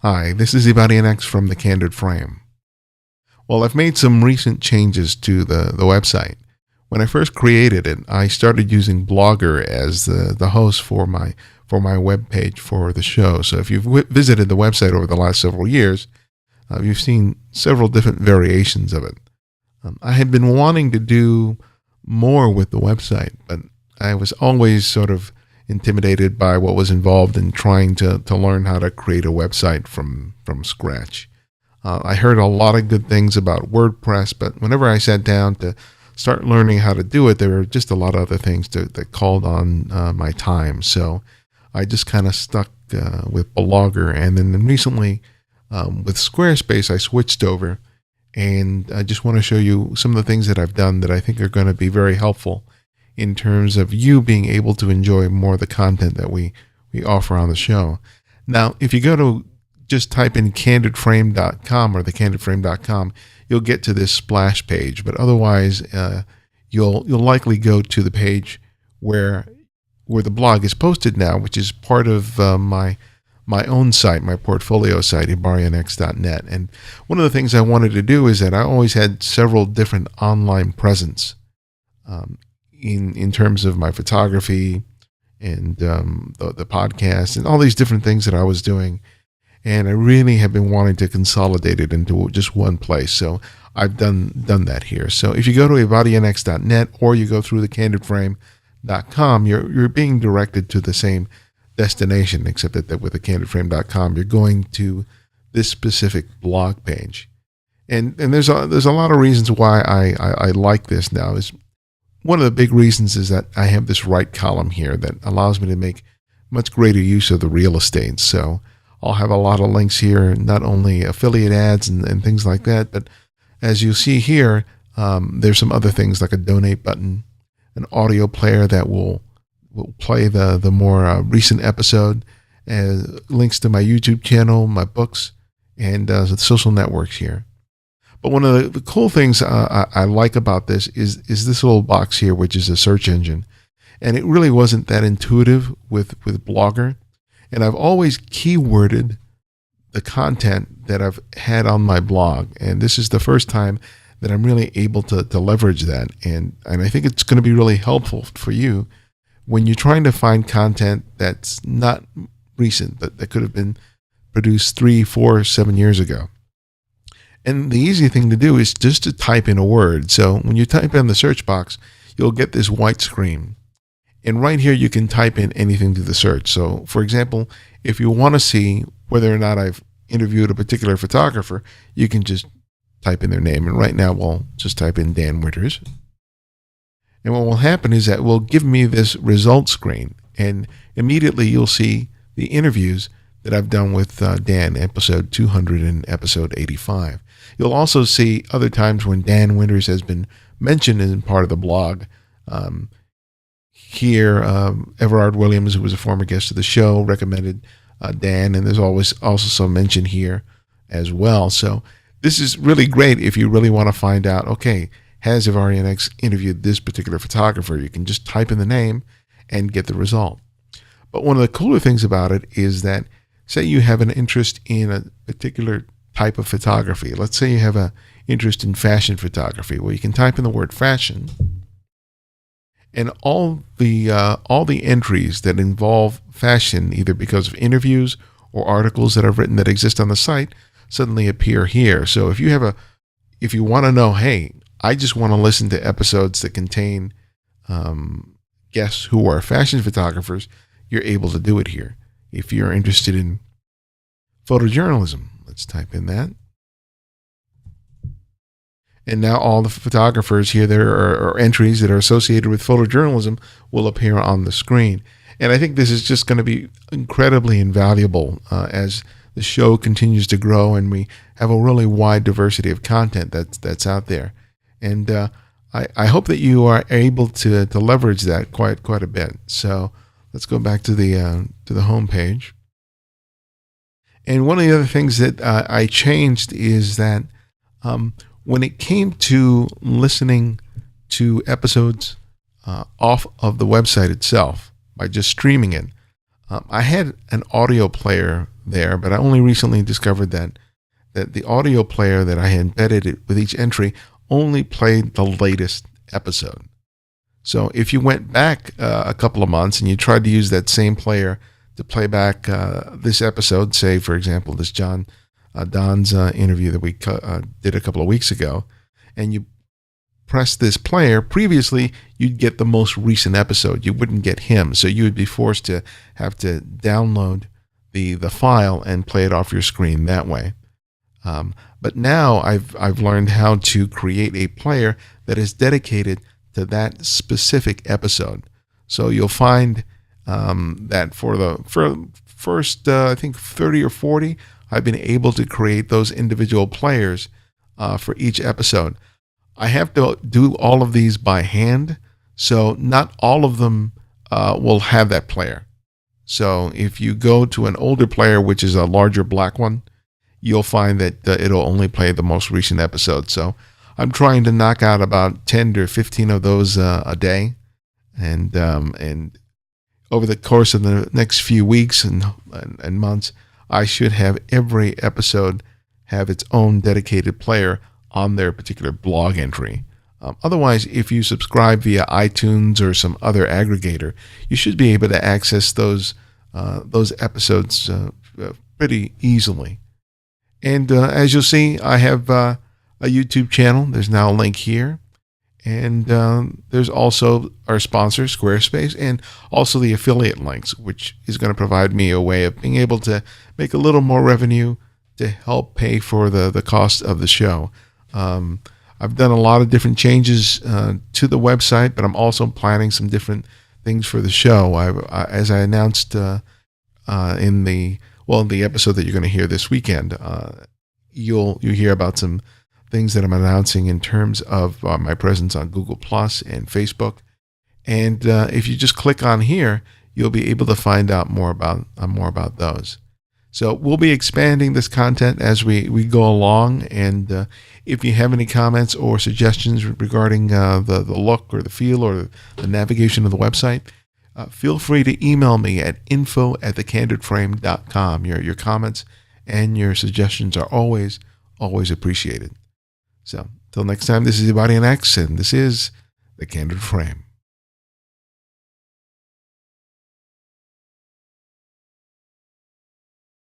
Hi, this is Ibarianex from the Candid Frame. Well, I've made some recent changes to the website. When I first created it, I started using Blogger as the host for my web page for the show. So if you've visited the website over the last several years, you've seen several different variations of it. I had been wanting to do more with the website, but I was always sort of intimidated by what was involved in trying to learn how to create a website from scratch. I heard a lot of good things about WordPress, but whenever I sat down to start learning how to do it, there were just a lot of other things that called on my time. So I just kind of stuck with Blogger, and then recently with Squarespace, I switched over, and I just want to show you some of the things that I've done that I think are going to be very helpful in terms of you being able to enjoy more of the content that we offer on the show. Now, if you go to just type in candidframe.com or thecandidframe.com, you'll get to this splash page. But otherwise, you'll likely go to the page where the blog is posted now, which is part of my own site, my portfolio site, ibarianex.net. And one of the things I wanted to do is that I always had several different online presence in terms of my photography and the podcast and all these different things that I was doing. And I really have been wanting to consolidate it into just one place. So I've done that here. So if you go to ibarianex.net or you go through thecandidframe.com, you're being directed to the same destination, except that with thecandidframe.com, you're going to this specific blog page. And there's a lot of reasons why I like this now. Is one of the big reasons is that I have this right column here that allows me to make much greater use of the real estate. So I'll have a lot of links here, not only affiliate ads and things like that, but as you see here, there's some other things like a donate button, an audio player that will play the more recent episode, links to my YouTube channel, my books, and the social networks here. But one of the cool things I like about this is this little box here, which is a search engine. And it really wasn't that intuitive with Blogger. And I've always keyworded the content that I've had on my blog. And this is the first time that I'm really able to leverage that. And I think it's going to be really helpful for you when you're trying to find content that's not recent, that could have been produced 3, 4, 7 years ago. And the easy thing to do is just to type in a word. So when you type in the search box, you'll get this white screen. And right here, you can type in anything to the search. So, for example, if you want to see whether or not I've interviewed a particular photographer, you can just type in their name. And right now, we'll just type in Dan Winters. And what will happen is that it will give me this result screen. And immediately, you'll see the interviews that I've done with Dan, episode 200 and episode 85. You'll also see other times when Dan Winters has been mentioned in part of the blog. Here, Everard Williams, who was a former guest of the show, recommended Dan, and there's always also some mention here as well. So this is really great if you really want to find out, okay, has Ibarianex interviewed this particular photographer? You can just type in the name and get the result. But one of the cooler things about it is that, say you have an interest in a particular type of photography. Let's say you have an interest in fashion photography. Well, you can type in the word fashion, and all the entries that involve fashion, either because of interviews or articles that I've written that exist on the site, suddenly appear here. So if you want to know, hey, I just want to listen to episodes that contain guests who are fashion photographers, you're able to do it here. If you're interested in photojournalism, let's type in that. And now all the photographers here that are entries that are associated with photojournalism will appear on the screen. And I think this is just going to be incredibly invaluable as the show continues to grow and we have a really wide diversity of content that's out there. And I hope that you are able to leverage that quite a bit. So let's go back to the home page. And one of the other things that I changed is that when it came to listening to episodes off of the website itself by just streaming it, I had an audio player there, but I only recently discovered that the audio player that I had embedded it with each entry only played the latest episode. So if you went back a couple of months and you tried to use that same player to play back this episode, say, for example, this Don's interview that we did a couple of weeks ago, and you press this player, previously you'd get the most recent episode. You wouldn't get him. So you would be forced to have to download the file and play it off your screen that way. But now I've learned how to create a player that is dedicated to that specific episode. So you'll find that for first, I think 30 or 40, I've been able to create those individual players for each episode. I have to do all of these by hand, so not all of them will have that player. So if you go to an older player, which is a larger black one, you'll find that it'll only play the most recent episode. So I'm trying to knock out about 10 to 15 of those a day, and over the course of the next few weeks and months, I should have every episode have its own dedicated player on their particular blog entry. Otherwise, if you subscribe via iTunes or some other aggregator, you should be able to access those episodes pretty easily. And as you'll see, I have a YouTube channel. There's now a link here. And there's also our sponsor, Squarespace, and also the affiliate links, which is going to provide me a way of being able to make a little more revenue to help pay for the cost of the show. I've done a lot of different changes to the website, but I'm also planning some different things for the show. As I announced in the episode that you're going to hear this weekend, you'll hear about some things that I'm announcing in terms of my presence on Google Plus and Facebook. And if you just click on here, you'll be able to find out more about those. So we'll be expanding this content as we go along. And if you have any comments or suggestions regarding the look or the feel or the navigation of the website, feel free to email me at info@thecandidframe.com. Your comments and your suggestions are always appreciated. So, till next time, this is Ibarian X, and this is The Candid Frame.